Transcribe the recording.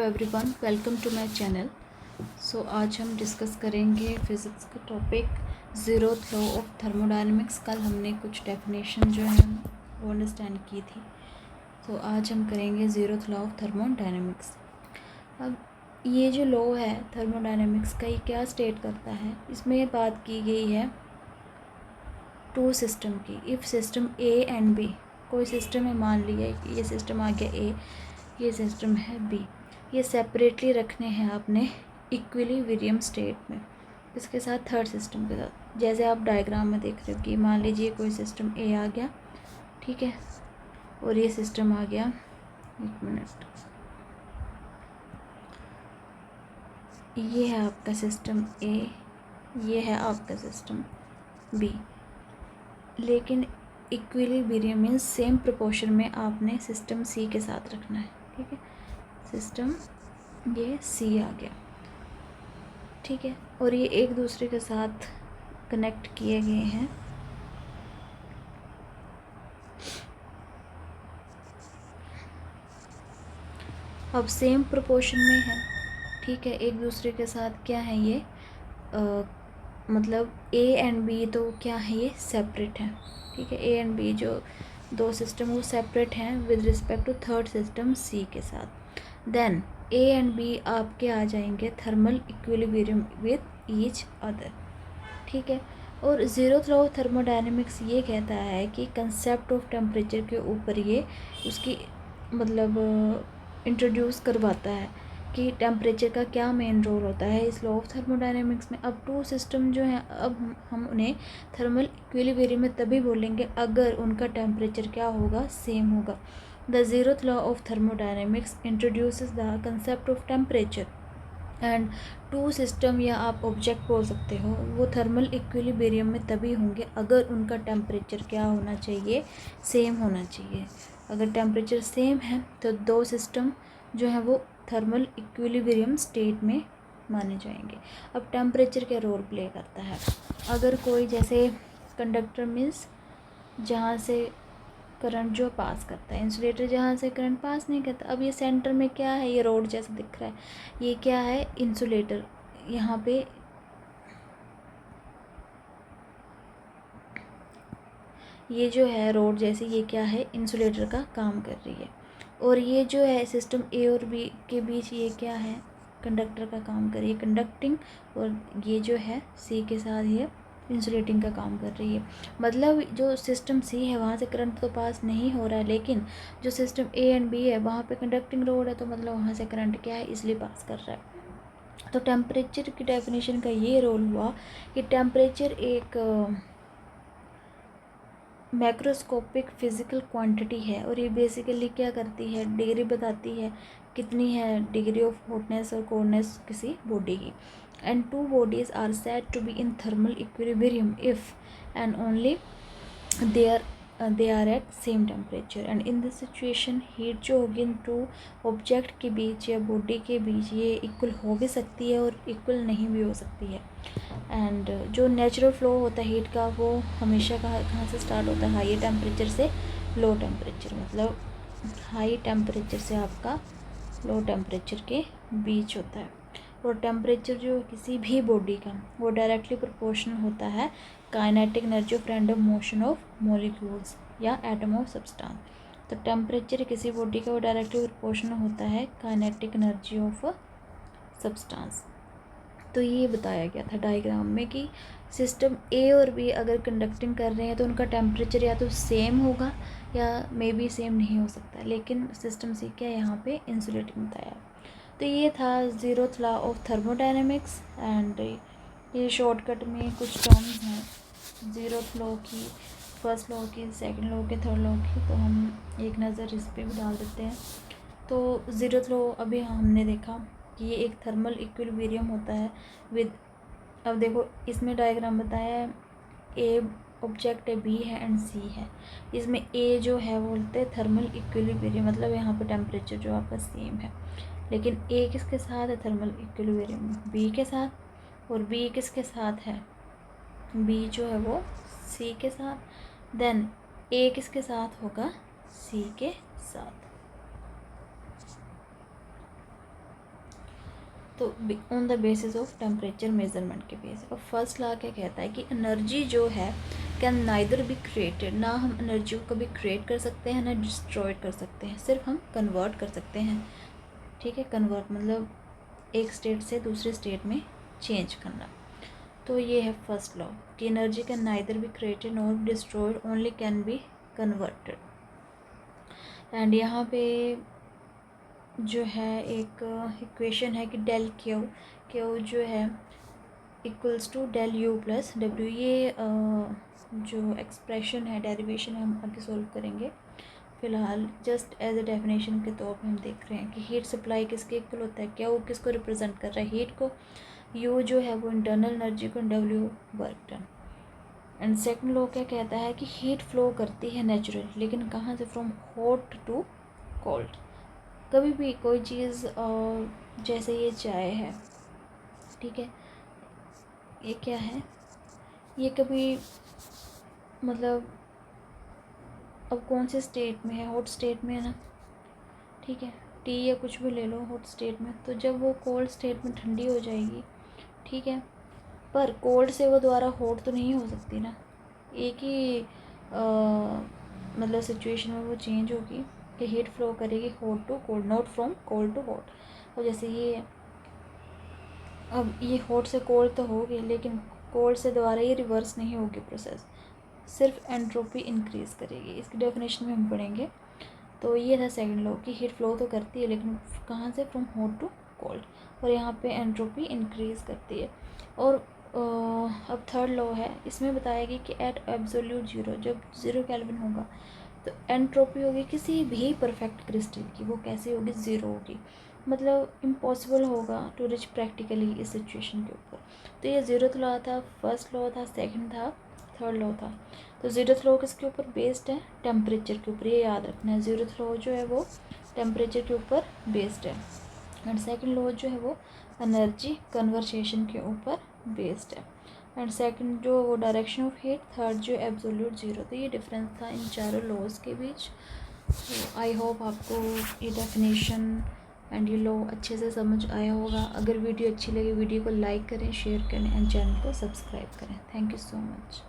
Everyone, welcome to my channel. आज हम discuss करेंगे फिज़िक्स का topic zeroth law of thermodynamics. कल हमने कुछ डेफिनेशन जो है वो अंडरस्टैंड की थी। आज हम करेंगे ज़ीरोथ लॉ ऑफ थर्मोडायनेमिक्स। अब ये जो लॉ है थर्मोडायनेमिक्स का, ये क्या स्टेट करता है? इसमें बात की गई है टू सिस्टम की। If system A and B, कोई सिस्टम है, मान लिया ये सिस्टम आ गया ए, ये सिस्टम है बी, ये सेपरेटली रखने हैं आपने इक्विलिब्रियम स्टेट में, इसके साथ थर्ड सिस्टम के साथ। जैसे आप डायग्राम में देख रहे हो कि मान लीजिए कोई सिस्टम ए आ गया, ठीक है, और ये सिस्टम आ गया, एक मिनट, ये है आपका सिस्टम ए, ये है आपका सिस्टम बी, लेकिन इक्विलिब्रियम मीन्स सेम प्रोपोर्शन में आपने सिस्टम सी के साथ रखना है, ठीक है। सिस्टम ये सी आ गया, ठीक है, और ये एक दूसरे के साथ कनेक्ट किए गए हैं। अब सेम प्रोपोर्शन में है, ठीक है, एक दूसरे के साथ क्या है ये मतलब ए एंड बी तो क्या है, ये सेपरेट है, ठीक है। ए एंड बी जो दो सिस्टम वो सेपरेट हैं with respect to third system C के साथ। देन ए एंड बी आपके आ जाएंगे thermal equilibrium with each other, ठीक है। और ज़ीरोथ लॉ ऑफ थर्मोडायनेमिक्स ये कहता है कि कंसेप्ट ऑफ टेम्परेचर के ऊपर ये उसकी मतलब इंट्रोड्यूस करवाता है कि टेम्परेचर का क्या मेन रोल होता है इस लॉ ऑफ थर्मोडायनेमिक्स में। अब टू सिस्टम जो हैं, अब हम उन्हें थर्मल इक्विलिब्रियम में तभी बोलेंगे अगर उनका टेम्परेचर क्या होगा, सेम होगा। The zeroth law of thermodynamics introduces the concept of temperature and two system, या आप ऑब्जेक्ट बोल सकते हो, वो थर्मल इक्विलिब्रियम में तभी होंगे अगर उनका टेम्परेचर क्या होना चाहिए, सेम होना चाहिए। अगर टेम्परेचर सेम है तो दो सिस्टम जो है वो थर्मल इक्विलिब्रियम स्टेट में माने जाएंगे। अब टेम्परेचर क्या रोल प्ले करता है? अगर कोई जैसे कंडक्टर मीन्स जहाँ से करंट जो पास करता है, इंसुलेटर जहाँ से करंट पास नहीं करता। अब ये सेंटर में क्या है, ये रोड जैसा दिख रहा है, ये क्या है, इंसुलेटर। यहाँ पे ये जो है रोड जैसे, ये क्या है, इंसुलेटर का काम कर रही है। और ये जो है सिस्टम ए और बी के बीच, ये क्या है, कंडक्टर का काम कर रही है, कंडक्टिंग। और ये जो है सी के साथ ये इंसुलेटिंग का काम कर रही है। मतलब जो सिस्टम सी है वहाँ से करंट तो पास नहीं हो रहा है, लेकिन जो सिस्टम ए एंड बी है वहाँ पे कंडक्टिंग रोड है, तो मतलब वहाँ से करंट क्या है, इसलिए पास कर रहा है। तो टेम्परेचर की डेफिनेशन का ये रोल हुआ कि टेम्परेचर एक मैक्रोस्कोपिक फिज़िकल क्वांटिटी है, और ये बेसिकली क्या करती है, डिग्री बताती है कितनी है डिग्री ऑफ हॉटनेस और कोल्डनेस किसी बॉडी की। And two bodies are said to be in thermal equilibrium if and only they are at same temperature. And in this situation heat जो होगी इन टू ऑब्जेक्ट के बीच या बॉडी के बीच, ये equal हो भी सकती है और इक्वल नहीं भी हो सकती है। एंड जो नेचुरल फ्लो होता है हीट का, वो हमेशा कहाँ से स्टार्ट होता है, हाई टेम्परेचर से लो टेम्परेचर, मतलब हाई टेम्परेचर से आपका लो टेम्परेचर के बीच होता है। और टेम्परेचर जो किसी भी बॉडी का, वो डायरेक्टली प्रोपोर्शनल होता है kinetic energy of random motion of molecules या एटम ऑफ सब्सटेंस। तो टेम्परेचर किसी बॉडी का वो डायरेक्टली प्रोपोर्शनल होता है काइनेटिक एनर्जी ऑफ सब्सटेंस। तो ये बताया गया था डायग्राम में कि सिस्टम ए और बी अगर कंडक्टिंग कर रहे हैं तो उनका टेम्परेचर या तो सेम होगा या मे बी सेम नहीं हो सकता, लेकिन सिस्टम सी क्या यहाँ पे इंसुलेटिंग बताया। तो ये था zeroth law of thermodynamics. And ये शॉर्टकट में कुछ टर्म्स हैं ज़ीरोथ लॉ की, फर्स्ट लॉ की, सेकंड लॉ की, थर्ड लॉ की, तो हम एक नज़र इस पर भी डाल देते हैं। तो ज़ीरोथ लॉ अभी हमने देखा कि ये एक थर्मल इक्विलिब्रियम होता है विद, अब देखो इसमें डायग्राम बताया है, ए ऑब्जेक्ट है, बी है एंड सी है। इसमें ए जो है बोलते हैं थर्मल इक्विलिब्रियम, मतलब यहाँ पे टेम्परेचर जो आपका सेम है, लेकिन ए किसके साथ है, थर्मल इक्विलिब्रियम बी के साथ। और बी किसके साथ है, बी जो है वो सी के साथ। देन ए किसके साथ होगा, सी के साथ। तो on the basis of temperature measurement के बेस। और फर्स्ट लॉ क्या कहता है कि एनर्जी जो है कैन नाइदर बी क्रिएटेड, ना हम एनर्जी को कभी क्रिएट कर सकते हैं ना डिस्ट्रॉय कर सकते हैं, सिर्फ हम कन्वर्ट कर सकते हैं। ठीक है, कन्वर्ट मतलब एक स्टेट से दूसरे स्टेट में चेंज करना। तो ये है फर्स्ट लॉ कि energy can neither be created nor destroyed, only can be converted. And यहाँ पे जो है एक इक्वेशन है कि डेल क्यू जो है equals to del U plus W. ये जो एक्सप्रेशन है, डेरिवेशन है, हम आगे सॉल्व करेंगे। फ़िलहाल जस्ट एज ए डेफिनेशन के तौर पे हम देख रहे हैं कि हीट सप्लाई किसके इक्वल होता है, क्या वो किसको रिप्रेजेंट कर रहा है, हीट को। यू जो है वो इंटरनल एनर्जी को, W work done. And second law क्या कहता है कि हीट फ्लो करती है नेचुरल, लेकिन कहाँ से, फ्रॉम हॉट टू कोल्ड। कभी भी कोई चीज़ जैसे ये चाय है, ठीक है, ये क्या है, ये कभी मतलब अब कौन से स्टेट में है, हॉट स्टेट में है ना, ठीक है, टी या कुछ भी ले लो हॉट स्टेट में, तो जब वो कोल्ड स्टेट में ठंडी हो जाएगी, ठीक है, पर कोल्ड से वो दोबारा हॉट तो नहीं हो सकती ना, एक ही मतलब सिचुएशन में वो चेंज होगी कि हीट फ्लो करेगी hot to cold, not from cold to hot. और जैसे ये है, अब ये हॉट से कोल्ड तो होगी, लेकिन कोल्ड से दोबारा ये रिवर्स नहीं होगी प्रोसेस, सिर्फ एंट्रोपी इंक्रीज़ करेगी। इसकी डेफिनेशन में हम पढ़ेंगे। तो ये था सेकंड लॉ कि हीट फ्लो तो करती है, लेकिन कहाँ से, फ्रॉम हॉट टू कोल्ड, और यहाँ पे एंट्रोपी इंक्रीज़ करती है। और अब थर्ड लॉ है, इसमें बताया गया कि एट एब्सोल्यूट ज़ीरो, जब 0 केल्विन होगा तो एंट्रोपी होगी किसी भी परफेक्ट क्रिस्टल की, वो कैसे होगी, ज़ीरो होगी। मतलब इम्पॉसिबल होगा टू रिच प्रैक्टिकली इस सिचुएशन के ऊपर। तो ये ज़ीरोथ लॉ था, फर्स्ट लॉ था, सेकंड था, थर्ड लॉ था। तो ज़ीरोथ लॉ किसके ऊपर बेस्ड है, टेम्परेचर के ऊपर, ये याद रखना है। ज़ीरोथ लॉ जो है वो टेम्परेचर के ऊपर बेस्ड है। एंड सेकंड लॉ जो है वो एनर्जी कन्वर्सेशन के ऊपर बेस्ड है। एंड सेकंड जो वो डायरेक्शन ऑफ हीट, थर्ड जो एब्सोल्यूट ज़ीरो। तो ये डिफरेंस था इन चारों लॉज के बीच। तो आई होप आपको ये डेफिनेशन एंड ये लॉ अच्छे से समझ आया होगा। अगर वीडियो अच्छी लगी, वीडियो को लाइक करें, शेयर करें एंड चैनल को सब्सक्राइब करें। Thank you so much.